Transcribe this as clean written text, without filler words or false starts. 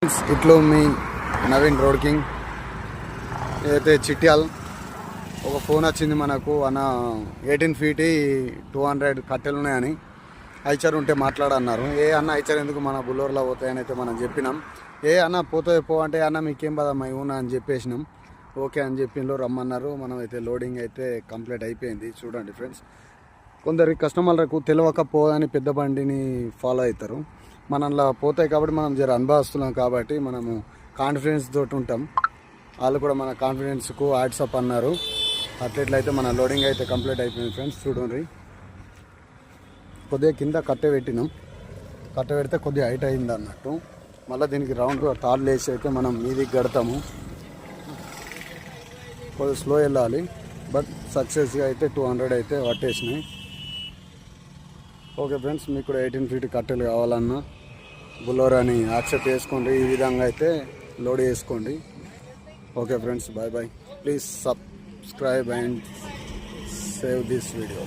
ఇట్లో మీ Naveen road king. అయితే చిట్యాల్ ఒక ఫోన్ వచ్చింది మనకు అన్న 18 feet 200 కట్టెలు ఉన్నాయని ఐచర్ ఉంటే మాట్లాడన్నారు. అన్న ఐచర్ ఎందుకు మన బుల్లోర్లో పోతాయని అయితే మనం చెప్పినాం. అన్న పోతే పో అంటే అన్న మీకేం పదమ్మా ఇవ్వనా అని చెప్పేసినాం. ఓకే అని చెప్పిండ్రు, రమ్మన్నారు. మనం అయితే లోడింగ్ అయితే కంప్లీట్ అయిపోయింది. చూడండి ఫ్రెండ్స్, కొందరి కస్టమర్లకు తెలియకపోదని పెద్ద బండిని ఫాలో అవుతారు. మనలా పోతాయి కాబట్టి మనం జర అనుభవిస్తున్నాం కాబట్టి మనము కాన్ఫిడెన్స్ తోటి ఉంటాం. వాళ్ళు కూడా మన కాన్ఫిడెన్స్కు వాట్సాప్ అన్నారు. అట్లయితే మన లోడింగ్ అయితే కంప్లీట్ అయిపోయింది ఫ్రెండ్స్. చూడండి, కొద్దిగా కింద కట్టె పెట్టినాం. కట్టె పెడితే కొద్దిగా హైట్ అయింది అన్నట్టు. మళ్ళీ దీనికి రౌండ్ తాళ్ళు వేసి అయితే మనం మీదికి కడతాము. కొద్దిగా స్లో వెళ్ళాలి, బట్ సక్సెస్గా అయితే 200 అయితే పట్టేసినాయి. ఓకే ఫ్రెండ్స్, మీకు కూడా 18 feet కట్టెలు కావాలన్నా బులోరాని యాక్సెప్ట్ చేసుకోండి. ఈ విధంగా అయితే లోడ్ చేసుకోండి. Okay friends, bye bye. Please subscribe and save this video.